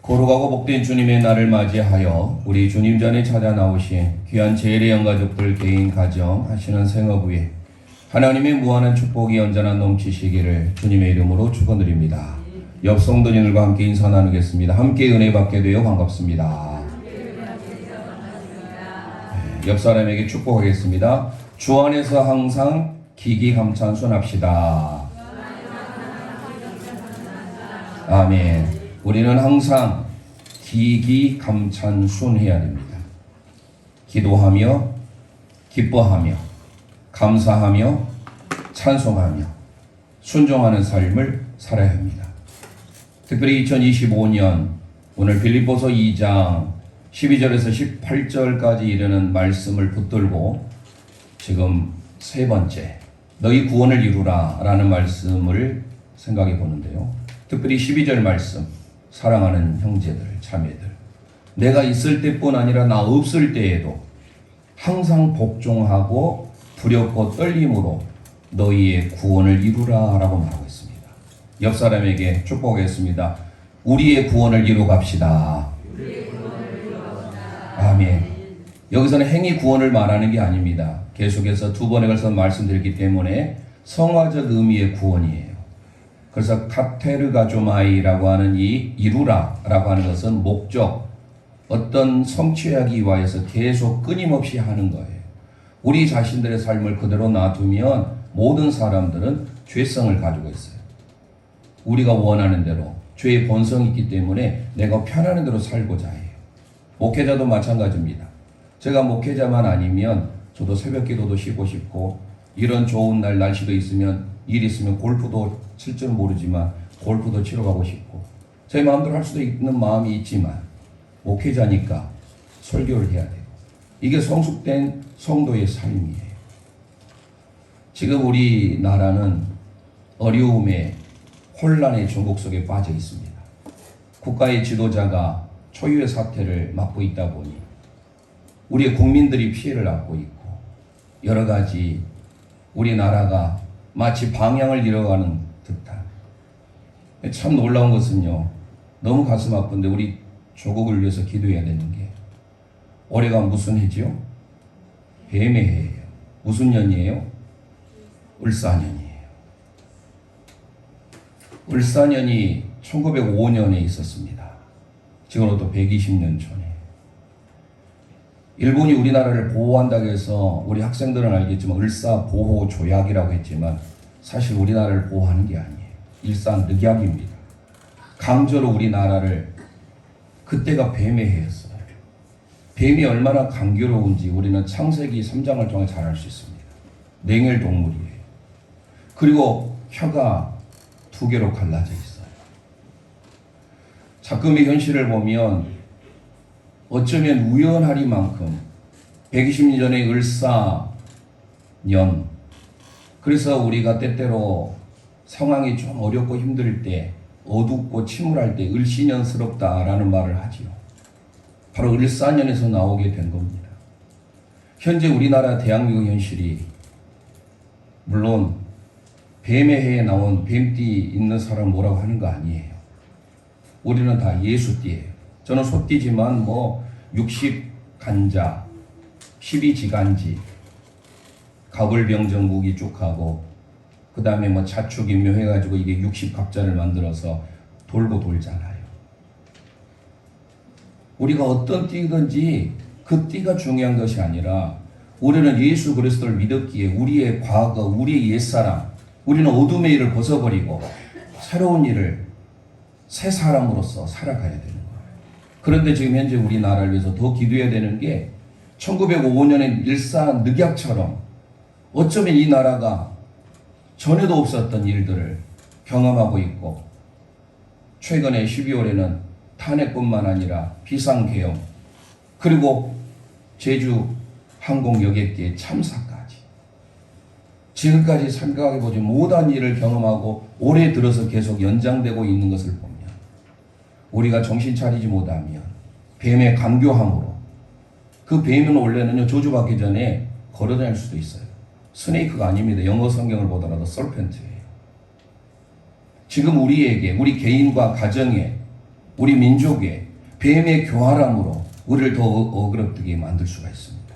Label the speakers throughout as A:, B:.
A: 거룩하고 복된 주님의 날을 맞이하여 우리 주님 전에 찾아 나오신 귀한 재래 영가족들 개인 가정 하시는 생업 위에 하나님의 무한한 축복이 언제나 넘치시기를 주님의 이름으로 축원드립니다. 옆 성도님들과 함께 인사 나누겠습니다. 함께 은혜 받게 되어 반갑습니다. 옆 사람에게 축복하겠습니다. 주 안에서 항상 기기감찬순합시다. 아멘. 우리는 항상 기기감찬순해야 됩니다. 기도하며 기뻐하며 감사하며 찬송하며 순종하는 삶을 살아야 합니다. 특별히 2025년 오늘 빌립보서 2장 12절에서 18절까지 이르는 말씀을 붙들고 지금 세 번째 너희 구원을 이루라 라는 말씀을 생각해 보는데요. 특별히 12절 말씀, 사랑하는 형제들 자매들, 내가 있을 때뿐 아니라 나 없을 때에도 항상 복종하고 두렵고 떨림으로 너희의 구원을 이루라 라고 말하고 있습니다. 옆 사람에게 축복하겠습니다. 우리의 구원을 이루 갑시다. 아멘. 여기서는 행위 구원을 말하는 게 아닙니다. 계속해서 두 번에 걸쳐서 말씀드렸기 때문에 성화적 의미의 구원이에요. 그래서 카테르가조마이라고 하는 이 이루라라고 하는 것은 목적, 어떤 성취하기 위해서 계속 끊임없이 하는 거예요. 우리 자신들의 삶을 그대로 놔두면 모든 사람들은 죄성을 가지고 있어요. 우리가 원하는 대로 죄의 본성이 있기 때문에 내가 편하는 대로 살고자 해요. 목회자도 마찬가지입니다. 제가 목회자만 아니면 저도 새벽 기도도 쉬고 싶고 이런 좋은 날 날씨도 있으면 일 있으면 골프도 칠 줄 모르지만 골프도 치러 가고 싶고 제 마음대로 할 수도 있는 마음이 있지만 목회자니까 설교를 해야 돼요. 이게 성숙된 성도의 삶이에요. 지금 우리나라는 어려움에 혼란의 전국 속에 빠져 있습니다. 국가의 지도자가 초유의 사태를 맡고 있다 보니 우리의 국민들이 피해를 받고 있고 여러 가지 우리나라가 마치 방향을 잃어가는 듯한 참 놀라운 것은요. 너무 가슴 아픈데 우리 조국을 위해서 기도해야 되는 게 올해가 무슨 해지요? 뱀의 해예요. 무슨 년이에요? 을사년이에요. 을사년이 1905년에 있었습니다. 지금으로부터 120년 전에. 일본이 우리나라를 보호한다고 해서 우리 학생들은 알겠지만 을사보호조약이라고 했지만 사실 우리나라를 보호하는 게 아니에요. 일산늑약입니다. 강제로 우리나라를 그때가 뱀의 해였어요. 뱀이 얼마나 강교로운지 우리는 창세기 3장을 통해 잘 알 수 있습니다. 냉혈 동물이에요. 그리고 혀가 두 개로 갈라져 있어요. 작금의 현실을 보면 어쩌면 우연하리만큼 120년 전의 을사년, 그래서 우리가 때때로 상황이 좀 어렵고 힘들 때 어둡고 침울할 때 을씨년스럽다라는 말을 하지요. 바로 을사년에서 나오게 된 겁니다. 현재 우리나라 대한민국 현실이 물론 뱀의 해에 나온 뱀띠 있는 사람 뭐라고 하는 거 아니에요. 우리는 다 예수띠예요. 저는 소띠지만 60간자, 12지간지, 가불병정 무기 쭉 하고 그 다음에 자축인묘 해가지고 이게 60갑자를 만들어서 돌고 돌잖아요. 우리가 어떤 띠든지 그 띠가 중요한 것이 아니라 우리는 예수 그리스도를 믿었기에 우리의 과거, 우리의 옛사람, 우리는 어둠의 일을 벗어버리고 새로운 일을 새 사람으로서 살아가야 되는 거예요. 그런데 지금 현재 우리나라를 위해서 더 기도해야 되는 게 1905년의 일사늑약처럼 어쩌면 이 나라가 전에도 없었던 일들을 경험하고 있고 최근에 12월에는 탄핵뿐만 아니라 비상계엄 그리고 제주 항공여객기의 참사까지 지금까지 생각해보지 못한 일을 경험하고 올해 들어서 계속 연장되고 있는 것을 보면 우리가 정신 차리지 못하면 뱀의 강교함으로 그 뱀은 원래는요 저주받기 전에 걸어다닐 수도 있어요. 스네이크가 아닙니다. 영어 성경을 보더라도 설펜트예요. 지금 우리에게, 우리 개인과 가정에 우리 민족의 뱀의 교활함으로 우리를 더 어그럽게 만들 수가 있습니다.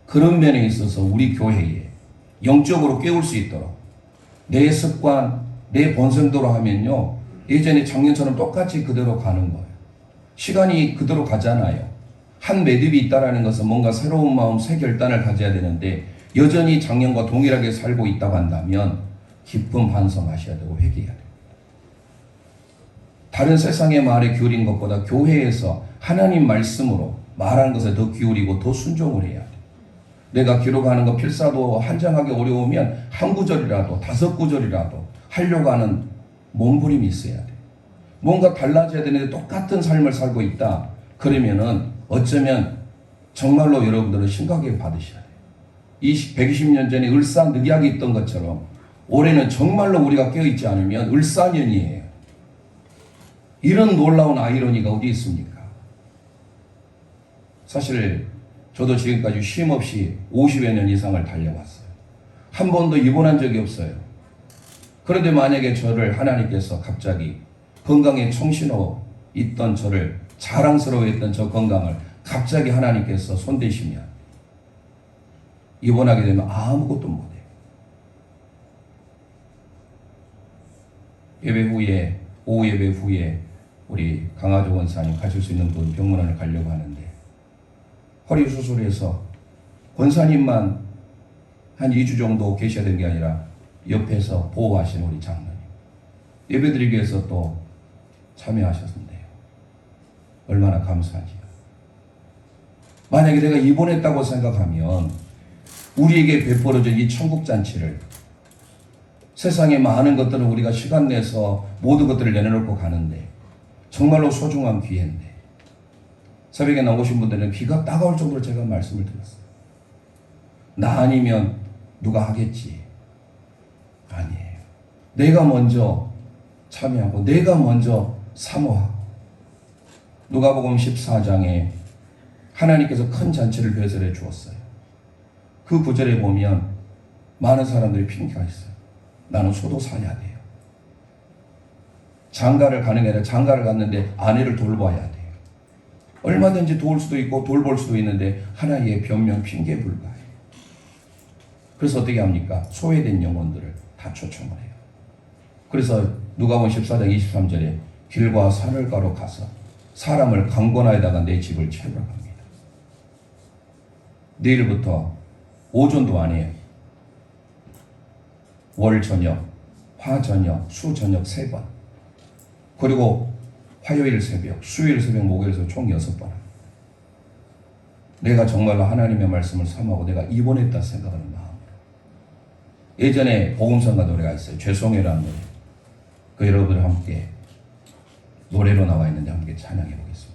A: 그런 면에 있어서 우리 교회에 영적으로 깨울 수 있도록 내 습관, 내 본성대로 하면요, 예전에 작년처럼 똑같이 그대로 가는 거예요. 시간이 그대로 가잖아요. 한 매듭이 있다라는 것은 뭔가 새로운 마음, 새 결단을 가져야 되는데 여전히 작년과 동일하게 살고 있다고 한다면 깊은 반성하셔야 되고 회개해야 돼요. 다른 세상의 말에 기울인 것보다 교회에서 하나님 말씀으로 말하는 것에 더 기울이고 더 순종을 해야 돼요. 내가 기록하는 거 필사도 한장하기 어려우면 한 구절이라도 5구절이라도 하려고 하는 몸부림이 있어야 돼요. 뭔가 달라져야 되는데 똑같은 삶을 살고 있다. 그러면은 어쩌면 정말로 여러분들은 심각하게 받으셔야 돼요. 120년 전에 을사늑약이 있던 것처럼 올해는 정말로 우리가 깨어있지 않으면 을사년이에요. 이런 놀라운 아이러니가 어디 있습니까? 사실 저도 지금까지 쉼없이 50여 년 이상을 달려왔어요. 한 번도 입원한 적이 없어요. 그런데 만약에 저를 하나님께서 갑자기 건강에 청신호 있던 저를 자랑스러워했던 저 건강을 갑자기 하나님께서 손대시면 입원하게 되면 아무것도 못해요. 예배 후에, 오후 예배 후에 우리 강하조 권사님 가실 수 있는 분 병문안을 가려고 하는데 허리 수술해서 권사님만 한 2주 정도 계셔야 되는 게 아니라 옆에서 보호하시는 우리 장로님 예배드리기 위해서 또 참여하셨는데요. 얼마나 감사하지요. 만약에 내가 입원했다고 생각하면 우리에게 베풀어진 이 천국잔치를 세상에 많은 것들은 우리가 시간 내서 모든 것들을 내려놓고 가는데 정말로 소중한 기회인데 새벽에 나오신 분들은 귀가 따가울 정도로 제가 말씀을 드렸어요. 나 아니면 누가 하겠지. 아니에요. 내가 먼저 참여하고 내가 먼저 사모하고 누가복음 14장에 하나님께서 큰 잔치를 배설해 주었어요. 그 구절에 보면 많은 사람들이 핑계가 있어요. 나는 소도 사야 돼요. 장가를 가는 게 아니라 장가를 갔는데 아내를 돌봐야 돼요. 얼마든지 도울 수도 있고 돌볼 수도 있는데 하나의 변명 핑계 불가해요. 그래서 어떻게 합니까? 소외된 영혼들을 다 초청을 해요. 그래서 누가복음 14장 23절에 길과 산을 가로 가서 사람을 강권하에다가 내 집을 채우러 갑니다. 내일부터 오전도 안 해요. 월 저녁, 화 저녁, 수 저녁 3번. 그리고 화요일 새벽, 수요일 새벽, 목요일에서 총 6번. 내가 정말로 하나님의 말씀을 삼하고 내가 입원했다 생각하는 마음으로. 예전에 복음성가 노래가 있어요. 죄송해라는 노래. 그 여러분들 함께 노래로 나와 있는데 함께 찬양해 보겠습니다.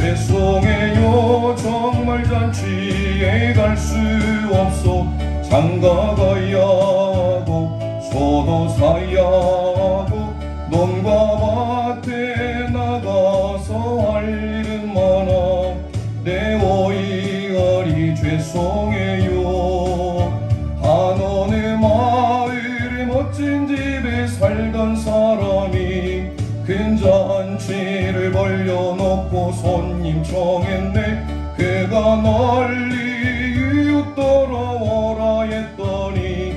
A: 죄송해요 정말 잔치에 갈 수 없어 장가 가야 하고 소도 사야 하고 논과 밭에 나가서 할 일은 많아 내 어이어리 죄송해요. 한 어느 마을에 멋진 집에 살던 사람이 큰 잔치를 벌려놓고 손님 청했네. 그가 널리 이웃 따라오라 했더니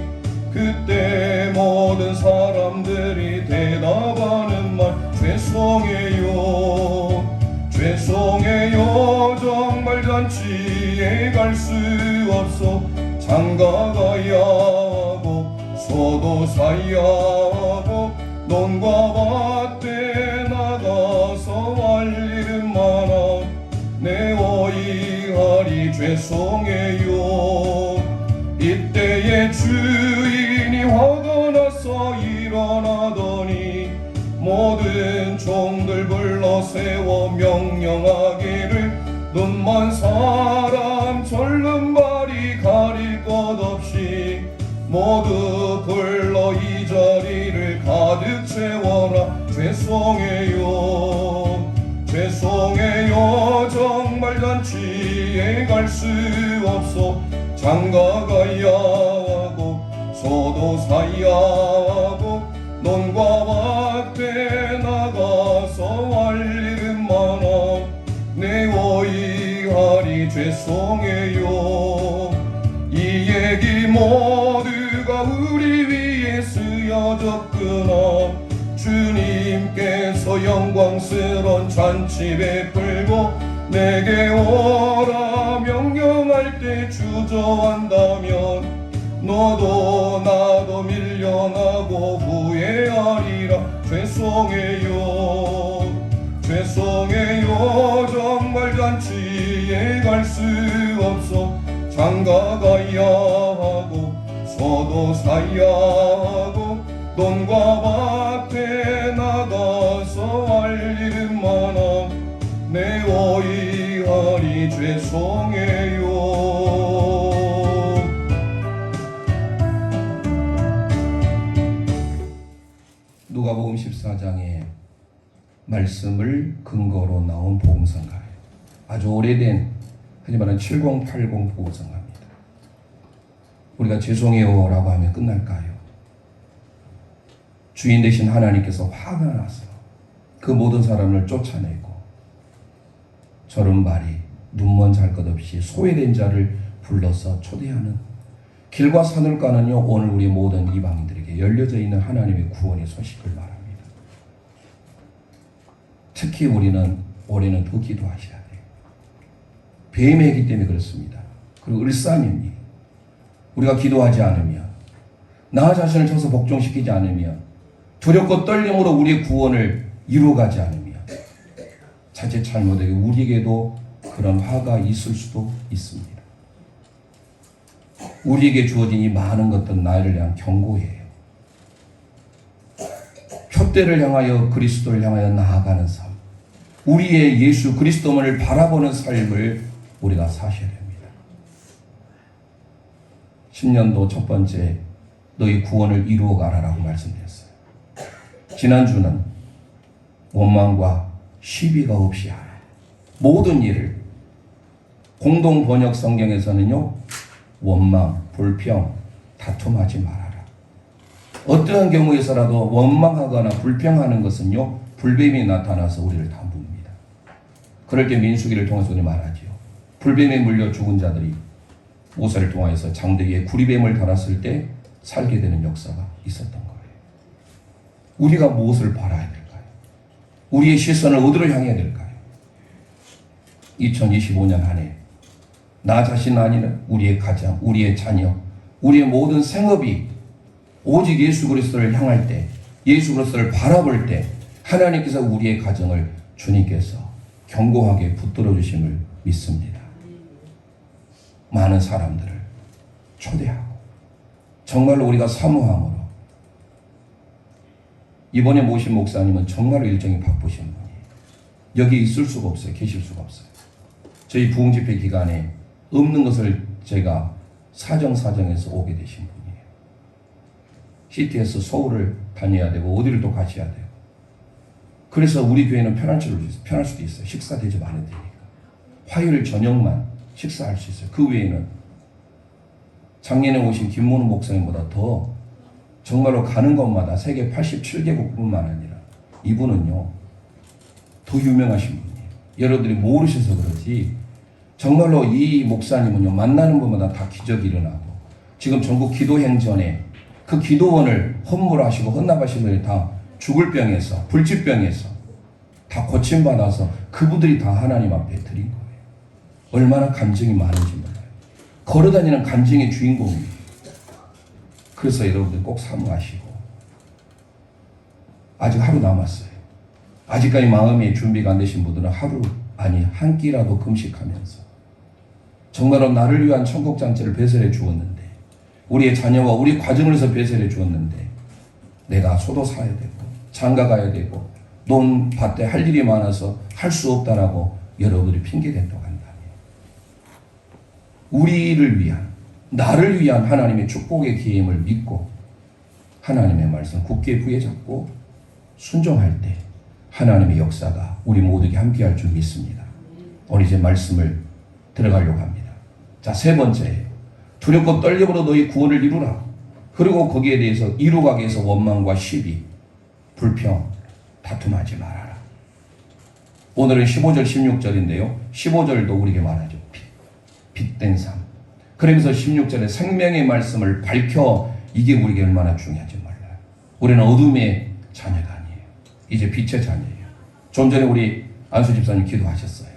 A: 그때 모든 사람들이 대답하는 말 죄송해요 정말 잔치에 갈 수 없어 장가 가야 하고 소도 사야 하고 논과 밭에 나가서 할 일은 많아 내 어이하리 죄송해요. 이때에 주인이 화가 나서 일어나더니 모든 종들 불러 세워 명령하기를 눈먼 사람 절름발이 가릴 것 없이 모두 불러 이 자리를 가득 채워라. 죄송해요 죄송해요 정말 잔치에 갈 수 없어 장가가야 하고 소도 사야 하고 논과 밭에 나가서 할 일은 많아 내 오이하리 죄송해요 이 얘기 모두가 우리 위해 쓰여졌구나 주님께서 영광스러운 잔치 베풀고 내게 오라 명령할 때 주저한다면 너도 나도 밀려나고 후회하리라 죄송해요 죄송해요 정말 잔치에 갈 수 없어 장가가야 하고 소도 사야 하고 논과 밭에 나가서 할 일은 많아 내 오이하리 죄송해요 누가복음 14장의 말씀을 근거로 나온 복음성가예요. 아주 오래된 하지만 7080 복음성가입니다. 우리가 죄송해요 라고 하면 끝날까요? 주인 되신 하나님께서 화가 나서 그 모든 사람을 쫓아내고 저런 말이 눈먼 잘 것 없이 소외된 자를 불러서 초대하는 길과 산울가는요 오늘 우리 모든 이방인들에게 열려져 있는 하나님의 구원의 소식을 말합니다. 특히 우리는 올해는 더 기도하셔야 돼요. 뱀의 해기 때문에 그렇습니다. 그리고 을사님이 우리가 기도하지 않으면 나 자신을 쳐서 복종시키지 않으면 두렵고 떨림으로 우리의 구원을 이루어가지 않으면 자칫 잘못되게 우리에게도 그런 화가 있을 수도 있습니다. 우리에게 주어진 이 많은 것들은 나를 향한 경고예요. 표대를 향하여 그리스도를 향하여 나아가는 삶, 우리의 예수 그리스도만을 바라보는 삶을 우리가 사셔야 됩니다. 10년도 첫 번째 너희 구원을 이루어가라라고 말씀드렸어요. 지난주는 원망과 시비가 없이 하라. 모든 일을 공동 번역 성경에서는요 원망, 불평, 다툼하지 말아라. 어떠한 경우에서라도 원망하거나 불평하는 것은요 불뱀이 나타나서 우리를 다 묻습니다. 그럴 때 민수기를 통해서 우리 말하지요. 불뱀에 물려 죽은 자들이 모세를 통하여서 장대 위에 구리뱀을 달았을 때 살게 되는 역사가 있었던 거예요. 우리가 무엇을 바라야 될까요? 우리의 시선을 어디로 향해야 될까요? 2025년 한 해 나 자신 아니라 우리의 가정, 우리의 자녀, 우리의 모든 생업이 오직 예수 그리스도를 향할 때, 예수 그리스도를 바라볼 때 하나님께서 우리의 가정을 주님께서 견고하게 붙들어 주심을 믿습니다. 많은 사람들을 초대하고 정말로 우리가 사모함으로 이번에 모신 목사님은 정말로 일정이 바쁘신 분이에요. 여기 있을 수가 없어요. 계실 수가 없어요. 저희 부흥집회 기간에 없는 것을 제가 사정에서 오게 되신 분이에요. 시티에서 서울을 다녀야 되고 어디를 또 가셔야 돼요. 그래서 우리 교회는 편할 수도 있어요. 식사 대접 안 해드리니까. 화요일 저녁만 식사할 수 있어요. 그 외에는 작년에 오신 김문우 목사님보다 더 정말로 가는 곳마다 세계 87개국뿐만 아니라 이분은요 더 유명하신 분이에요. 여러분들이 모르셔서 그러지 정말로 이 목사님은요 만나는 분마다 다 기적이 일어나고 지금 전국 기도행전에 그 기도원을 헌물하시고 헌납하신 분이 다 죽을 병에서 불치병에서 다 고침받아서 그분들이 다 하나님 앞에 드린 거예요. 얼마나 감정이 많은지 몰라요. 걸어다니는 감정의 주인공이에요. 그래서 여러분들 꼭 사모하시고 아직 하루 남았어요. 아직까지 마음의 준비가 안 되신 분들은 하루 아니 한 끼라도 금식하면서 정말로 나를 위한 천국잔치를 배설해 주었는데 우리의 자녀와 우리 가정을 위해서 배설해 주었는데 내가 소도 사야 되고 장가 가야 되고 논 밭에 할 일이 많아서 할 수 없다라고 여러분들이 핑계댄다고 한다면 우리를 위한 나를 위한 하나님의 축복의 기임을 믿고 하나님의 말씀 굳게 부여잡고 순종할 때 하나님의 역사가 우리 모두에게 함께할 줄 믿습니다. 오늘 이제 말씀을 들어가려고 합니다. 자, 세 번째예요. 두렵고 떨림으로 너희 구원을 이루라. 그리고 거기에 대해서 이루가기 위해서 원망과 시비, 불평, 다툼하지 말아라. 오늘은 15절 16절인데요 15절도 우리에게 말하죠. 빛된 삶. 그러면서 16절에 생명의 말씀을 밝혀, 이게 우리에게 얼마나 중요한지 몰라요. 우리는 어둠의 자녀가 아니에요. 이제 빛의 자녀예요. 좀 전에 우리 안수 집사님 기도하셨어요.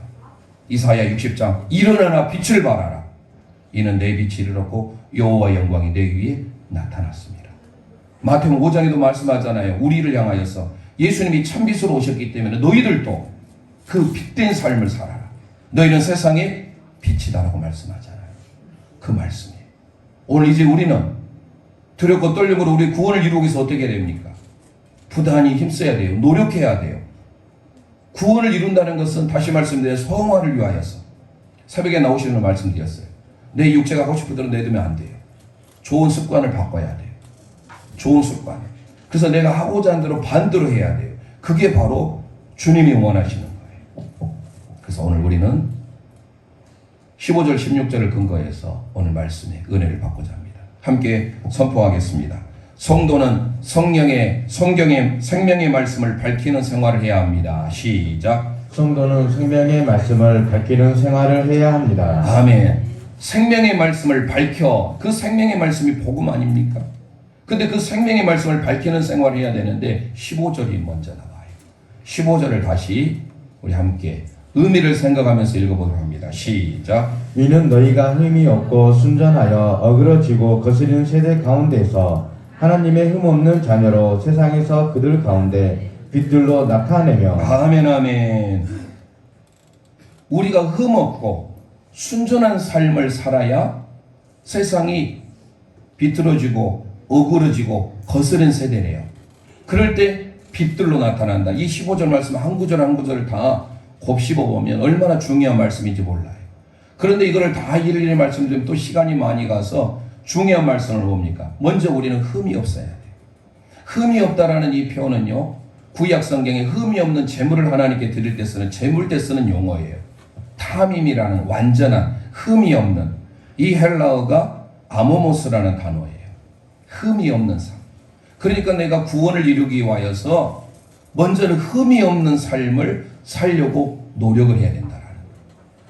A: 이사야 60장 일어나라 빛을 발하라. 이는 내 빛이 이르렀고 여호와의 영광이 내 위에 나타났습니다. 마태복음 5장에도 말씀하잖아요. 우리를 향하여서 예수님이 참빛으로 오셨기 때문에 너희들도 그 빛된 삶을 살아라. 너희는 세상의 빛이다라고 말씀하잖아요. 그 말씀이에요. 오늘 이제 우리는 두렵고 떨림으로 우리 구원을 이루기 위해서 어떻게 해야 됩니까? 부단히 힘써야 돼요. 노력해야 돼요. 구원을 이룬다는 것은 다시 말씀드려요. 성화를 위하여서. 새벽에 나오시는 걸 말씀드렸어요. 내 육체가 하고 싶은 대로 내두면 안 돼요. 좋은 습관을 바꿔야 돼요. 좋은 습관. 그래서 내가 하고자 하는 대로 반대로 해야 돼요. 그게 바로 주님이 원하시는 거예요. 그래서 오늘 우리는 15절 16절을 근거해서 오늘 말씀에 은혜를 받고자 합니다. 함께 선포하겠습니다. 성도는 성령의 성경의 생명의 말씀을 밝히는 생활을 해야 합니다. 시작.
B: 성도는 생명의 말씀을 밝히는 생활을 해야 합니다.
A: 아멘. 생명의 말씀을 밝혀. 그 생명의 말씀이 복음 아닙니까? 근데 그 생명의 말씀을 밝히는 생활을 해야 되는데 15절이 먼저 나와요. 15절을 다시 우리 함께 의미를 생각하면서 읽어보도록 합니다. 시작.
B: 이는 너희가 흠이 없고 순전하여 어그러지고 거스리는 세대 가운데서 하나님의 흠없는 자녀로 세상에서 그들 가운데 빛들로 나타내며.
A: 아멘 아멘. 우리가 흠없고 순전한 삶을 살아야 세상이 비틀어지고 어그러지고 거스른 세대래요. 그럴 때 빛들로 나타난다. 이 15절 말씀 한 구절 한 구절을 다 곱씹어보면 얼마나 중요한 말씀인지 몰라요. 그런데 이거를 다 일일이 말씀드리면 또 시간이 많이 가서 중요한 말씀을 봅니까? 먼저 우리는 흠이 없어야 돼요. 흠이 없다라는 이 표현은요, 구약 성경에 흠이 없는 제물을 하나님께 드릴 때 쓰는 제물 때 쓰는 용어예요. 타밈이라는 완전한 흠이 없는, 이 헬라어가 아모모스라는 단어예요. 흠이 없는 삶. 그러니까 내가 구원을 이루기 위하여서 먼저는 흠이 없는 삶을 살려고 노력을 해야 된다라는 거예요.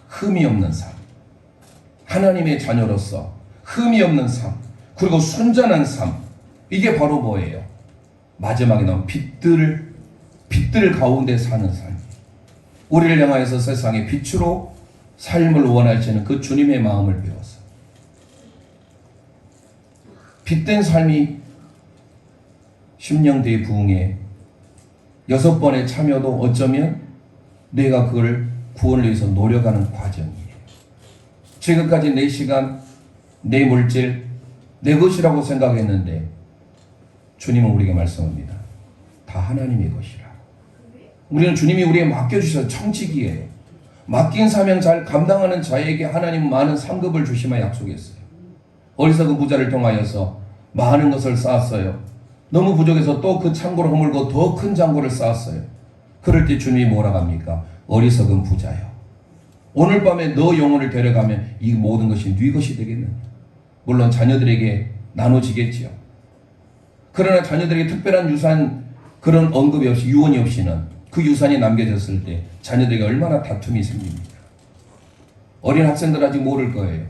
A: 흠이 없는 삶. 하나님의 자녀로서 흠이 없는 삶, 그리고 순전한 삶. 이게 바로 뭐예요? 마지막에 나온 빛들 가운데 사는 삶. 우리를 향하여서 세상의 빛으로 삶을 원하시는 그 주님의 마음을 배워서 빛된 삶이 심령대의 부흥에 6번의 참여도 어쩌면 내가 그걸 구원을 위해서 노력하는 과정이에요. 지금까지 내 시간, 내 물질, 내 것이라고 생각했는데 주님은 우리에게 말씀합니다. 다 하나님의 것이라. 우리는 주님이 우리에게 맡겨주셔서 청직이에요. 맡긴 사명 잘 감당하는 자에게 하나님은 많은 상급을 주시마 약속했어요. 어리석은 부자를 통하여서 많은 것을 쌓았어요. 너무 부족해서 또 그 창고를 허물고 더 큰 창고를 쌓았어요. 그럴 때 주님이 뭐라고 합니까? 어리석은 부자요. 오늘 밤에 너 영혼을 데려가면 이 모든 것이 네 것이 되겠느냐. 물론 자녀들에게 나눠지겠지요. 그러나 자녀들에게 특별한 유산, 그런 언급이 없이, 유언이 없이는 그 유산이 남겨졌을 때 자녀들에게 얼마나 다툼이 생깁니까? 어린 학생들 아직 모를 거예요.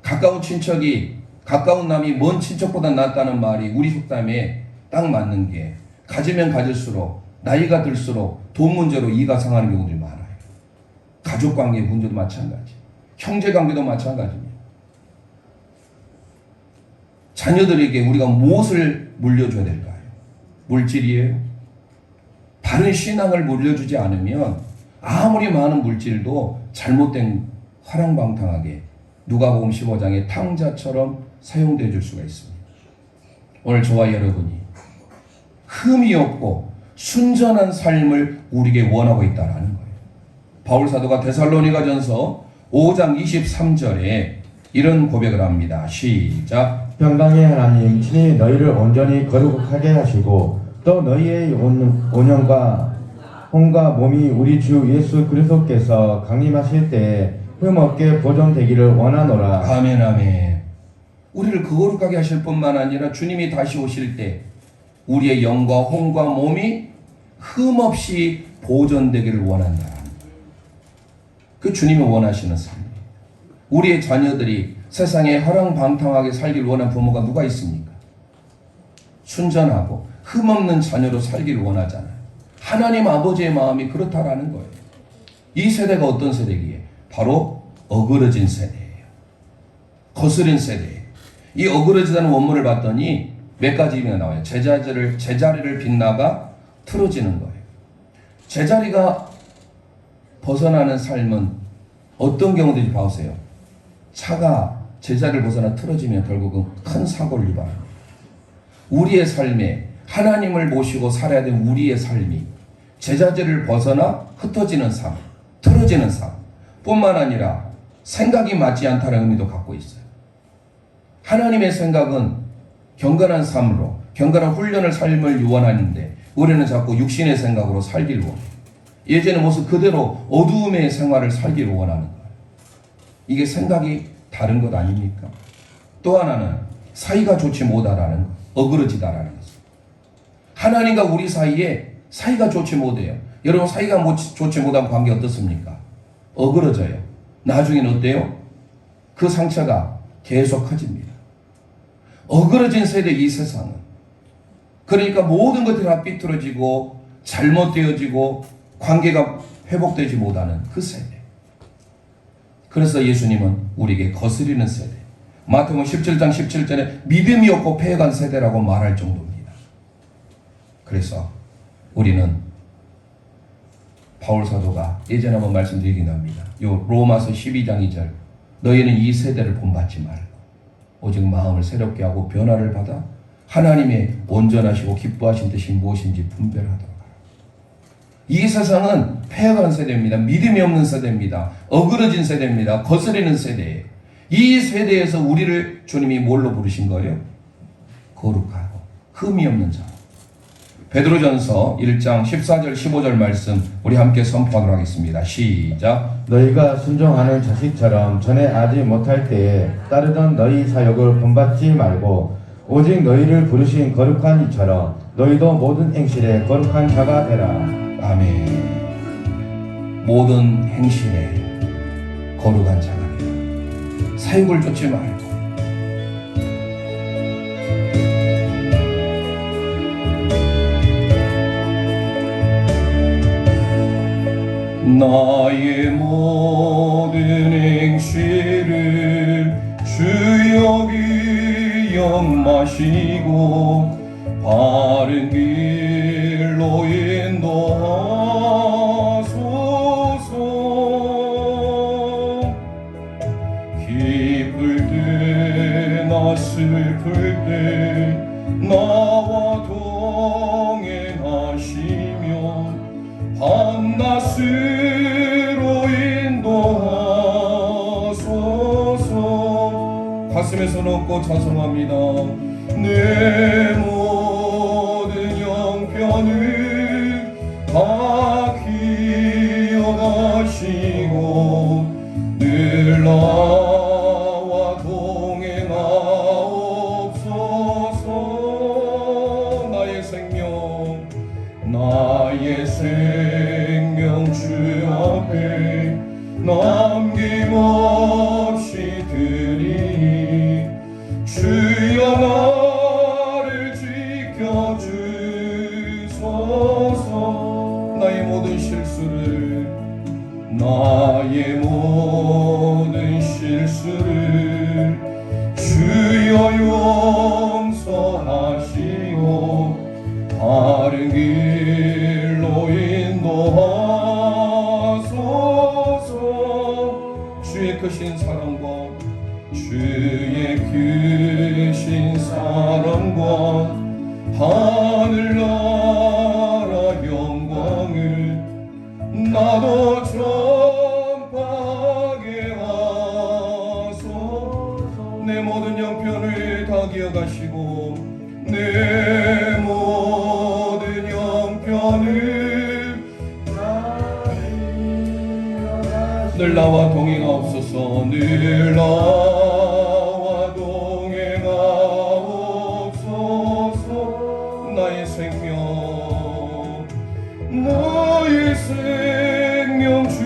A: 가까운 친척이, 가까운 남이 먼 친척보다 낫다는 말이 우리 속담에 딱 맞는 게, 가지면 가질수록, 나이가 들수록 돈 문제로 이가 상하는 경우들이 많아요. 가족관계 문제도 마찬가지, 형제관계도 마찬가지입니다. 자녀들에게 우리가 무엇을 물려줘야 될까요? 물질이에요. 바른 신앙을 물려주지 않으면 아무리 많은 물질도 잘못된 화랑방탕하게 누가복음 15장의 탕자처럼 사용되어 줄 수가 있습니다. 오늘 저와 여러분이 흠이 없고 순전한 삶을 우리에게 원하고 있다는 거예요. 바울 사도가 데살로니가전서 5장 23절에 이런 고백을 합니다. 시작.
B: 평강의 하나님 친히 너희를 온전히 거룩하게 하시고 또 너희의 온영과 혼과 몸이 우리 주 예수 그리스도께서 강림하실 때에 흠없게 보존되기를 원하노라.
A: 아멘 아멘. 우리를 거룩하게 하실 뿐만 아니라 주님이 다시 오실 때 우리의 영과 혼과 몸이 흠없이 보존되기를 원한다. 그 주님이 원하시는 삶. 우리의 자녀들이 세상에 허랑방탕하게 살기를 원하는 부모가 누가 있습니까? 순전하고 흠없는 자녀로 살기를 원하잖아요. 하나님 아버지의 마음이 그렇다라는 거예요. 이 세대가 어떤 세대기에? 바로 어그러진 세대예요. 거스린 세대예요. 이 어그러지다는 원문을 봤더니 몇 가지 의미가 나와요. 제자리를 빗나가 틀어지는 거예요. 제자리가 벗어나는 삶은 어떤 경우든지 봐보세요. 차가 제자리를 벗어나 틀어지면 결국은 큰 사고를 유발합니다. 우리의 삶에 하나님을 모시고 살아야 되는 우리의 삶이 제자리를 벗어나 흩어지는 삶, 틀어지는 삶 뿐만 아니라 생각이 맞지 않다는 의미도 갖고 있어요. 하나님의 생각은 경건한 삶으로, 경건한 훈련을 삶을 유언하는데 우리는 자꾸 육신의 생각으로 살기를 원해요. 예전의 모습 그대로 어두움의 생활을 살기를 원하는 거예요. 이게 생각이 다른 것 아닙니까? 또 하나는 사이가 좋지 못하다는 것, 어그러지다라는 것. 하나님과 우리 사이에 사이가 좋지 못해요. 여러분 사이가 좋지 못한 관계 어떻습니까? 어그러져요. 나중에는 어때요? 그 상처가 계속 커집니다. 어그러진 세대 이 세상은 그러니까 모든 것들이 다 삐뚤어지고 잘못되어지고 관계가 회복되지 못하는 그 세대. 그래서 예수님은 우리에게 거스리는 세대, 마태복음 17장 17절에 믿음이 없고 패해간 세대라고 말할 정도입니다. 그래서 우리는 바울 사도가 예전에 한번 말씀드리긴 합니다. 요 로마서 12장 2절 너희는 이 세대를 본받지 말고 오직 마음을 새롭게 하고 변화를 받아 하나님의 온전하시고 기뻐하신 뜻이 무엇인지 분별하도록 하라. 이 세상은 패해간 세대입니다. 믿음이 없는 세대입니다. 어그러진 세대입니다. 거스리는 세대예요. 이 세대에서 우리를 주님이 뭘로 부르신 거예요? 거룩하고 흠이 없는 자. 베드로전서 1장 14절 15절 말씀 우리 함께 선포하도록 하겠습니다. 시작.
B: 너희가 순종하는 자식처럼 전에 알지 못할 때에 따르던 너희 사역을 본받지 말고 오직 너희를 부르신 거룩한 이처럼 너희도 모든 행실에 거룩한 자가 되라.
A: 아멘. 모든 행실에 거룩한 자가 되라. 사역을 쫓지 말고 나의 모든 행실을 주여 기억마시고 바른 길로 인도하소서. 기쁠 때나 슬플 때 나와 동행하시며 밤낮으로 인도하소서. 가슴에 손 얹고 찬송합니다. 내 모든 형편을 다 기억하시고 늘 나와 동행하옵소서. 나의 생명 주 앞에 남김없이 드리니 주여 나를 지켜주소서. 나의 모든 실수를 주여 용서하시고 바른 길로 인도하소서. 주의 크신 사랑과 주의 크신 사랑과 하늘나라 영광을 나도 전파하게 하소서. 내 모든 형편을 다 기억하시고 내 모든 형편을 다 늘 나와 동행하옵소서. 늘 나와 동행하옵소서. 나의 생명 주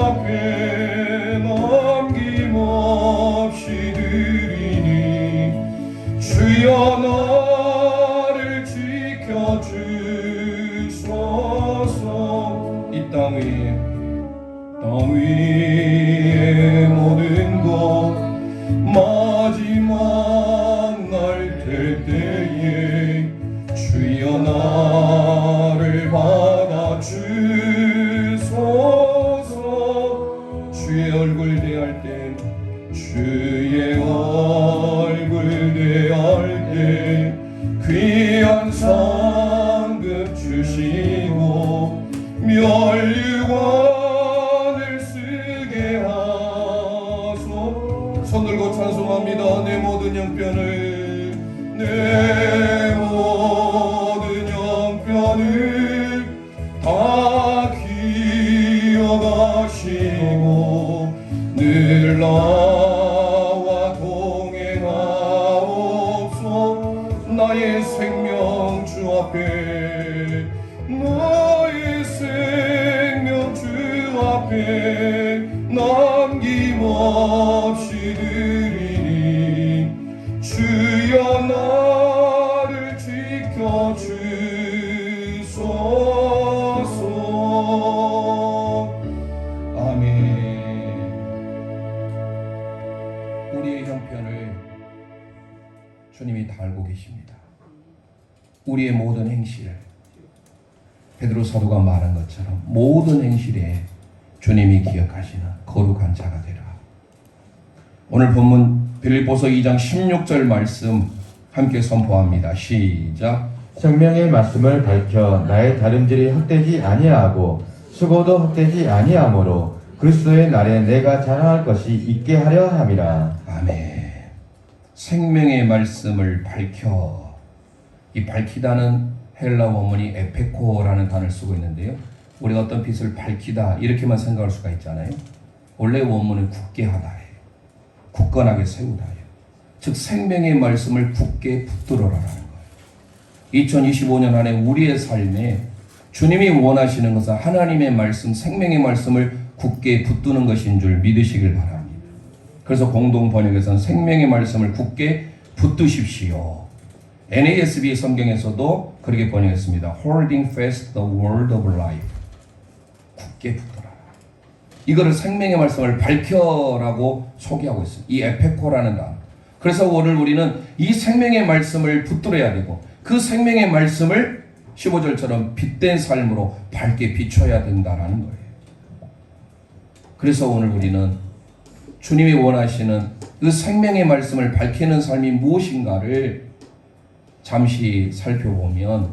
A: 앞에 남김없이 드리니 주여 나를 지켜주소서. 이 땅 위에 모든 것 마지막 날 될 때에 주여 나를 받아주소서. 주의 얼굴 대할 때 주의 얼굴 대할 때 귀한 상급 주시고 멸류관을 쓰게 하소. 손 들고 찬송합니다. 내 모든 형편을 내 모든 형편을 다 기억하시고 늘 나와 동행하옵소서. 나의 생명 주 앞에 나의 생명 주 앞에 남김없이 드리니 주여 나를 지켜주소서. 아멘. 우리의 형편을 주님이 다 알고 계십니다. 우리의 모든 행실, 베드로 사도가 말한 것처럼 모든 행실에 주님이 기억하시는 거룩한 자가 되라. 오늘 본문 빌립보서 2장 16절 말씀 함께 선포합니다. 시작.
B: 생명의 말씀을 밝혀 나의 다름질이 헛되지 아니하고 수고도 헛되지 아니하므로 그리스도의 날에 내가 자랑할 것이 있게 하려 함이라.
A: 아멘. 생명의 말씀을 밝혀. 이 밝히다는 헬라 원문이 에페코라는 단어를 쓰고 있는데요. 우리가 어떤 빛을 밝히다 이렇게만 생각할 수가 있잖아요. 원래 원문은 굳게 하다예요. 굳건하게 세우다예요. 즉 생명의 말씀을 굳게 붙들어라라는 거예요. 2025년 안에 우리의 삶에 주님이 원하시는 것은 하나님의 말씀, 생명의 말씀을 굳게 붙드는 것인 줄 믿으시길 바랍니다. 그래서 공동 번역에서는 생명의 말씀을 굳게 붙드십시오. NASB 성경에서도 그렇게 번역했습니다. Holding fast the word of life. 굳게 붙들어라. 이거를 생명의 말씀을 밝혀라고 소개하고 있습니다. 이 에페코라는 단어. 그래서 오늘 우리는 이 생명의 말씀을 붙들어야 되고 그 생명의 말씀을 15절처럼 빛된 삶으로 밝게 비춰야 된다는 거예요. 그래서 오늘 우리는 주님이 원하시는 그 생명의 말씀을 밝히는 삶이 무엇인가를 잠시 살펴보면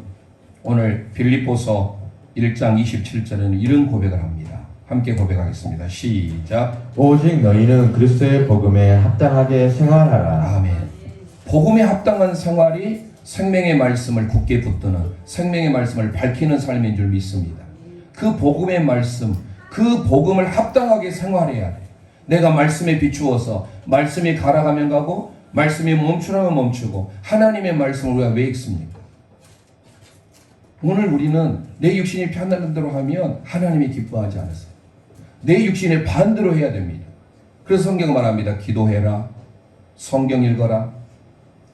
A: 오늘 빌립보서 1장 27절에는 이런 고백을 합니다. 함께 고백하겠습니다. 시작.
B: 오직 너희는 그리스도의 복음에 합당하게 생활하라.
A: 아멘. 복음에 합당한 생활이 생명의 말씀을 굳게 붙드는 생명의 말씀을 밝히는 삶인 줄 믿습니다. 그 복음의 말씀, 그 복음을 합당하게 생활해야 돼. 내가 말씀에 비추어서 말씀이 가라가면 가고 말씀이 멈추라면 멈추고 하나님의 말씀을 우리가 왜 읽습니까? 오늘 우리는 내 육신이 편안한 대로 하면 하나님이 기뻐하지 않으세요. 내 육신의 반대로 해야 됩니다. 그래서 성경 말합니다. 기도해라, 성경 읽어라,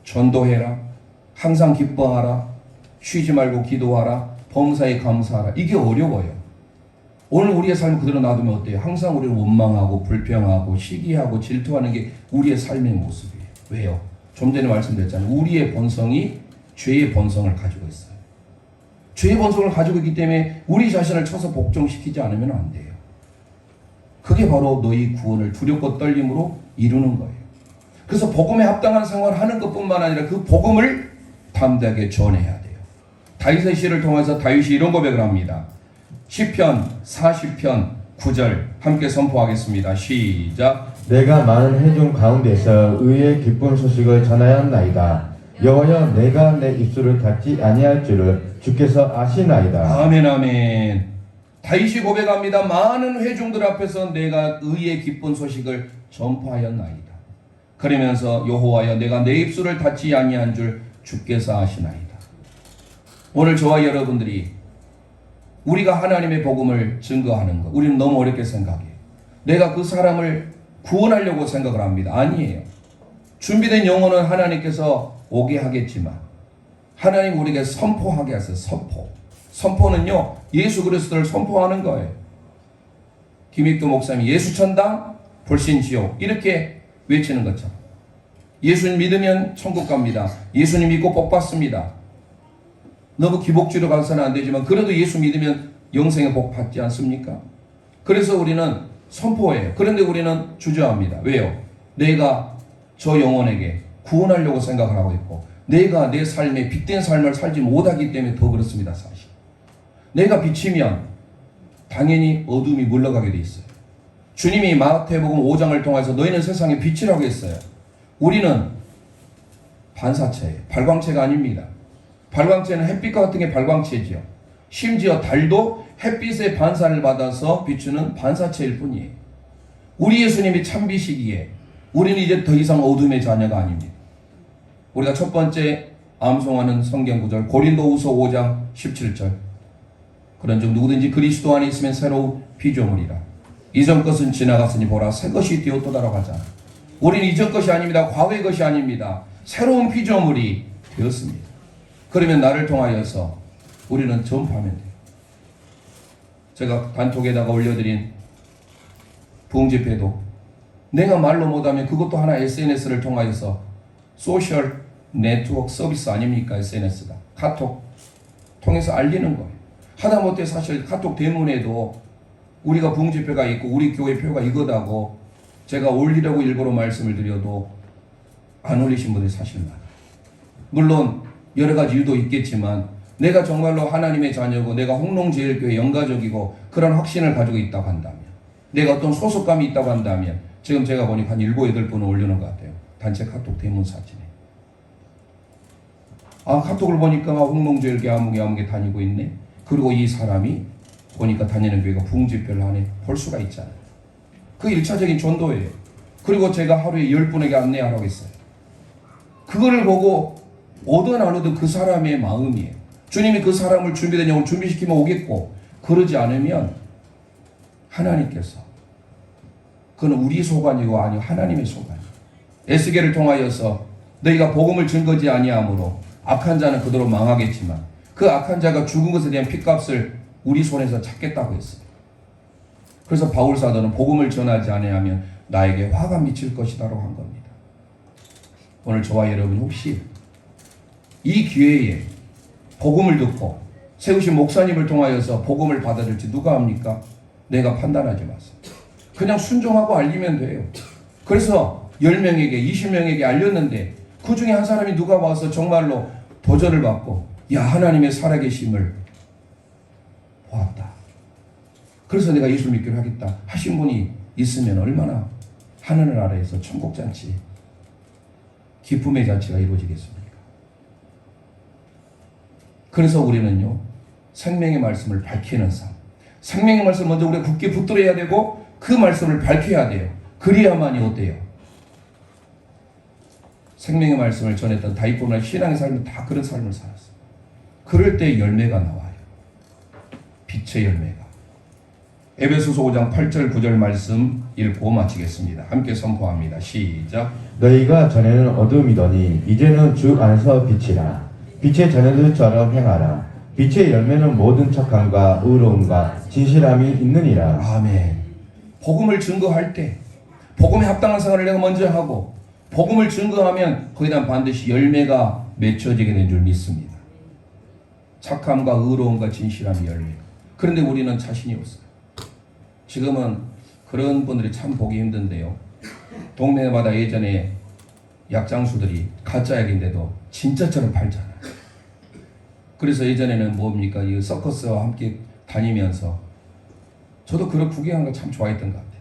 A: 전도해라, 항상 기뻐하라, 쉬지 말고 기도하라, 범사에 감사하라. 이게 어려워요. 오늘 우리의 삶을 그대로 놔두면 어때요? 항상 우리를 원망하고 불평하고 시기하고 질투하는 게 우리의 삶의 모습이에요. 왜요? 좀 전에 말씀드렸잖아요. 우리의 본성이 죄의 본성을 가지고 있어요. 죄의 본성을 가지고 있기 때문에 우리 자신을 쳐서 복종시키지 않으면 안 돼요. 그게 바로 너희 구원을 두렵고 떨림으로 이루는 거예요. 그래서 복음에 합당한 생활을 하는 것뿐만 아니라 그 복음을 담대하게 전해야 돼요. 다윗의 시를 통해서 다윗이 이런 고백을 합니다. 시편 40편 9절 함께 선포하겠습니다. 시작.
B: 내가 많은 회중 가운데서 의의 기쁜 소식을 전하였나이다. 여호와여 내가 내 입술을 닫지 아니할 줄을 주께서 아시나이다.
A: 아멘 아멘. 다윗이 고백합니다. 많은 회중들 앞에서 내가 의의 기쁜 소식을 전파하였나이다. 그러면서 여호와여 내가 내 입술을 닫지 아니한 줄 주께서 아시나이다. 오늘 저와 여러분들이 우리가 하나님의 복음을 증거하는 것, 우리는 너무 어렵게 생각해요. 내가 그 사람을 구원하려고 생각을 합니다. 아니에요. 준비된 영혼은 하나님께서 오게 하겠지만 하나님 우리에게 선포하게 하세요. 선포는요 예수 그리스도를 선포하는 거예요. 김익도 목사님이 예수 천당 불신 지옥 이렇게 외치는 것처럼 예수님 믿으면 천국 갑니다. 예수님 믿고 복 받습니다. 너무 기복주의로 가서는 안 되지만 그래도 예수 믿으면 영생의 복 받지 않습니까? 그래서 우리는 선포해요. 그런데 우리는 주저합니다. 왜요? 내가 저 영혼에게 구원하려고 생각을 하고 있고 내가 내 삶에 빛된 삶을 살지 못하기 때문에 더 그렇습니다. 사실 내가 비치면 당연히 어둠이 물러가게 돼 있어요. 주님이 마태복음 5장을 통해서 너희는 세상의 빛이라고 했어요. 우리는 반사체예요. 발광체가 아닙니다. 발광체는 햇빛과 같은 게 발광체지요. 심지어 달도 햇빛의 반사를 받아서 비추는 반사체일 뿐이에요. 우리 예수님이 참빛이기에 우리는 이제 더 이상 어둠의 자녀가 아닙니다. 우리가 첫 번째 암송하는 성경 구절 고린도후서 5장 17절 그런즉 누구든지 그리스도 안에 있으면 새로운 피조물이라 이전 것은 지나갔으니 보라 새 것이 되었도다라고 하잖아. 우리는 이전 것이 아닙니다. 과거의 것이 아닙니다. 새로운 피조물이 되었습니다. 그러면 나를 통하여서 우리는 전파하면 돼요. 제가 단톡에다가 올려드린 부흥집회도 내가 말로 못하면 그것도 하나 SNS를 통하여서 소셜 네트워크 서비스 아닙니까? SNS가 카톡 통해서 알리는 거예요. 하다못해 사실 카톡 대문에도 우리가 부흥집회가 있고 우리 교회 표가 이거다고 제가 올리려고 일부러 말씀을 드려도 안 올리신 분들이 사실 많아요. 물론 여러 가지 이유도 있겠지만 내가 정말로 하나님의 자녀고 내가 홍농제일교회 영가족이고 그런 확신을 가지고 있다고 한다면 내가 어떤 소속감이 있다고 한다면 지금 제가 보니까 한 7, 8분을 올리는 것 같아요. 단체 카톡 대문 사진에. 아 카톡을 보니까 홍농제일교회 아무개 다니고 있네. 그리고 이 사람이 보니까 다니는 교회가 부흥집회를 하네. 볼 수가 있잖아요. 그 1차적인 전도예요. 그리고 제가 하루에 10분에게 안내하라고 했어요. 그거를 보고 오든 안 오든 그 사람의 마음이에요. 주님이 그 사람을 준비된 영을 준비시키면 오겠고 그러지 않으면 하나님께서 그건 우리 소관이고 아니고 하나님의 소관이에요. 에스겔을 통하여서 너희가 복음을 증거지 아니하므로 악한 자는 그대로 망하겠지만 그 악한 자가 죽은 것에 대한 핏값을 우리 손에서 찾겠다고 했어요. 그래서 바울 사도는 복음을 전하지 아니하면 나에게 화가 미칠 것이다라고 한 겁니다. 오늘 저와 여러분 혹시 이 기회에 복음을 듣고 세우신 목사님을 통하여서 복음을 받아들일지 누가 합니까? 내가 판단하지 마세요. 그냥 순종하고 알리면 돼요. 그래서 10명에게 20명에게 알렸는데 그 중에 한 사람이 누가 와서 정말로 도전을 받고 야 하나님의 살아계심을 보았다. 그래서 내가 예수 믿기로 하겠다 하신 분이 있으면 얼마나 하늘 아래에서 천국잔치 기쁨의 잔치가 이루어지겠습니까? 그래서 우리는요 생명의 말씀을 밝히는 삶, 생명의 말씀 먼저 우리가 굳게 붙들어야 되고 그 말씀을 밝혀야 돼요. 그래야만이 어때요? 생명의 말씀을 전했던 다윗뿐만 아니라 신앙의 삶은 다 그런 삶을 살았어요. 그럴 때 열매가 나와요. 빛의 열매가. 에베소서 5장 8절 9절 말씀 읽고 마치겠습니다. 함께 선포합니다. 시작.
B: 너희가 전에는 어둠이더니 이제는 주 안에서 빛이라. 빛의 자녀들처럼 행하라. 빛의 열매는 모든 착함과 의로움과 진실함이 있느니라.
A: 아멘. 복음을 증거할 때 복음에 합당한 생활을 내가 먼저 하고 복음을 증거하면 거기다 반드시 열매가 맺혀지게 된 줄 믿습니다. 착함과 의로움과 진실함의 열매. 그런데 우리는 자신이 없어요. 지금은 그런 분들이 참 보기 힘든데요. 동네마다 예전에 약장수들이 가짜 약인데도 진짜처럼 팔잖아요. 그래서 예전에는 뭡니까? 이 서커스와 함께 다니면서 저도 그런 구경하는 거 참 좋아했던 것 같아요.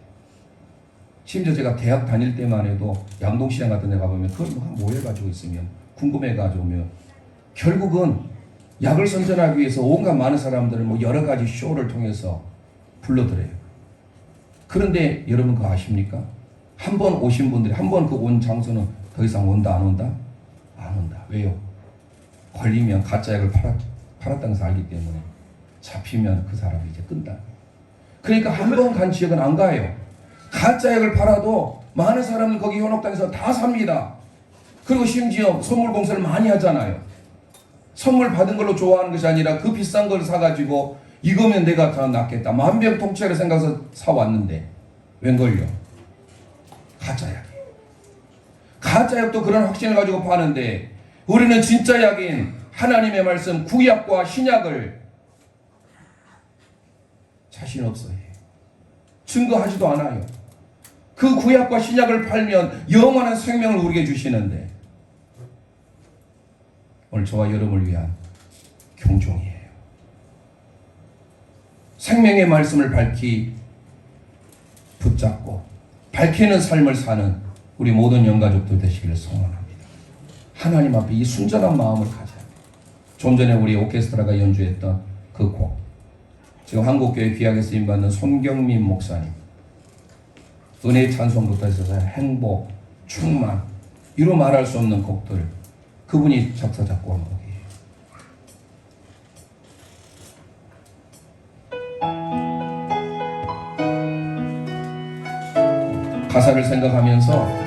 A: 심지어 제가 대학 다닐 때만 해도 양동시장 같은 데 가보면 그걸 뭐 해가지고 있으면 궁금해가지고 오면 결국은 약을 선전하기 위해서 온갖 많은 사람들은 뭐 여러 가지 쇼를 통해서 불러드려요. 그런데 여러분 그거 아십니까? 한 번 오신 분들이 한 번 그 온 장소는 더 이상 온다 안 온다? 안 온다. 왜요? 걸리면 가짜약을 팔았다는 것을 알기 때문에 잡히면 그 사람이 이제 끈다. 그러니까 한 번 간 지역은 안 가요. 가짜약을 팔아도 많은 사람은 거기 현혹당에서 다 삽니다. 그리고 심지어 선물 공세를 많이 하잖아요. 선물 받은 걸로 좋아하는 것이 아니라 그 비싼 걸 사가지고 이거면 내가 더 낫겠다. 만병통치약을 생각해서 사왔는데 웬걸요? 가짜약이에요. 가짜약도 그런 확신을 가지고 파는데 우리는 진짜 약인 하나님의 말씀 구약과 신약을 자신 없어요. 증거하지도 않아요. 그 구약과 신약을 팔면 영원한 생명을 우리에게 주시는데 오늘 저와 여러분을 위한 경종이에요. 생명의 말씀을 밝히 붙잡고 밝히는 삶을 사는 우리 모든 영가족들 되시기를 소원합니다. 하나님 앞에 이 순전한 마음을 가져야 합니다. 좀 전에 우리 오케스트라가 연주했던 그 곡, 지금 한국교회 귀하게 쓰임받는 손경민 목사님, 은혜의 찬송부터 해서 행복, 충만, 이루 말할 수 없는 곡들, 그분이 작사 작곡한 곡이에요. 가사를 생각하면서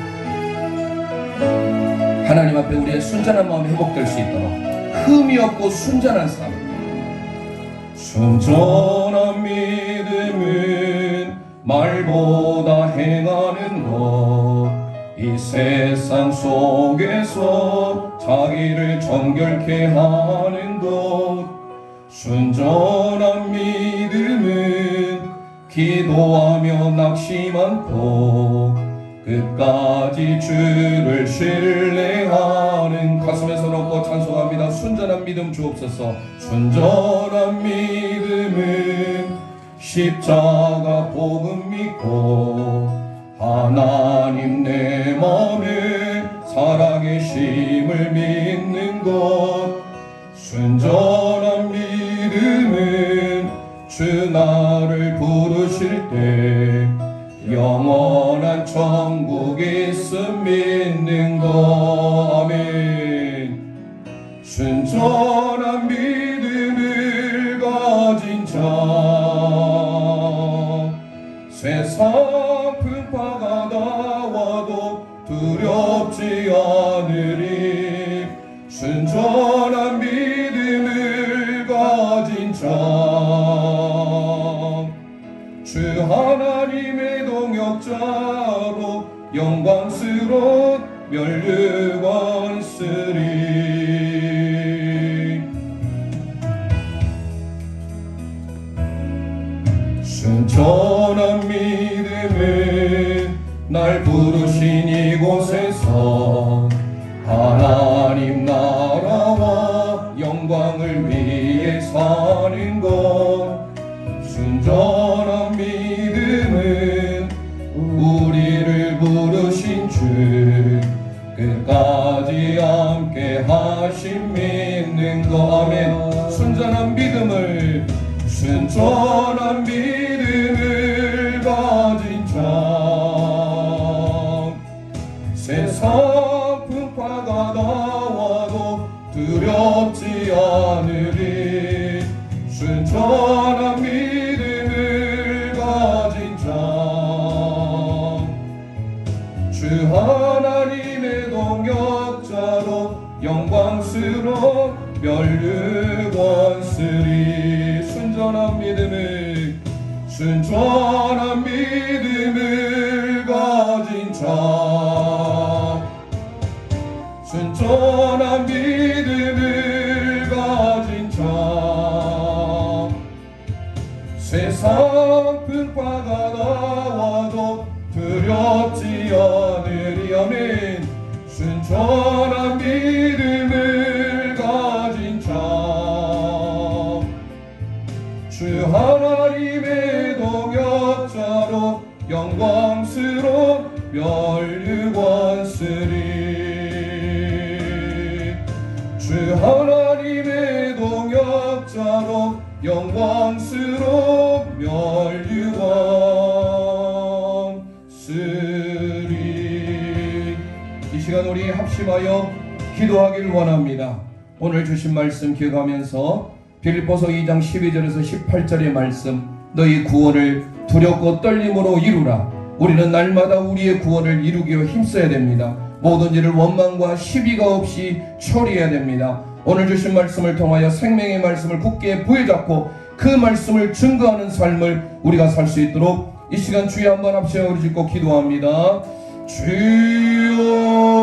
A: 하나님 앞에 우리의 순전한 마음이 회복될 수 있도록 흠이 없고 순전한 삶, 순전한 믿음은 말보다 행하는 것, 이 세상 속에서 자기를 정결케 하는 것, 순전한 믿음은 기도하며 낙심 않고 끝까지 주를 신뢰하는, 가슴에 손 얹고 찬송합니다. 순전한 믿음 주옵소서. 순전한 믿음은 십자가 복음 믿고 하나님 내 마음에 살아계심을 믿는 것, 순전한 믿음은 주 나를 부르실 때 영원한 천국 있음 믿는 것. 아멘. 순전한 믿음을 가진 자, 세상 풍파가 나와도 두렵지 않으리. 순전한 믿음을 가진 자, 주 하나님의 동역자로 영광스러운 멸류관 쓰리. 순전한 믿음은 날 부르신 이곳에서 하나님 나라와 영광을 위해 사는 것, 순전한 믿음은 우리를 부르신 주 끝까지 함께 하심 믿는 것. 아멘. 순전한 믿음을, 순전한 믿음을 가진 자, 세상 풍파가 나와도 두렵지 않으리. 순전한 믿음을 가진 자, 주 하나님의 동역자로 영광스러운 멸류관 쓰리. 순전한 믿음을, 순전한 믿음을 가진 자, 순전한 믿음을 가진 자, 세상 풍파가 나와도 두렵지 않으리. 아멘. 순전한 믿음을 가진 자, 주 하나님의 동역자로 영광스러운 멸류관 쓰리. 주 하나님의 동역자로 영광스러운 멸류관쓰리. 이 시간 우리 합심하여 기도하길 원합니다. 오늘 주신 말씀 기억하면서 빌립보서 2장 12절에서 18절의 말씀, 너희 구원을 두렵고 떨림으로 이루라. 우리는 날마다 우리의 구원을 이루기 위해 힘써야 됩니다. 모든 일을 원망과 시비가 없이 처리해야 됩니다. 오늘 주신 말씀을 통하여 생명의 말씀을 굳게 부여잡고 그 말씀을 증거하는 삶을 우리가 살 수 있도록 이 시간 주여 한번 합심하여 우리 짓고 기도합니다. 주여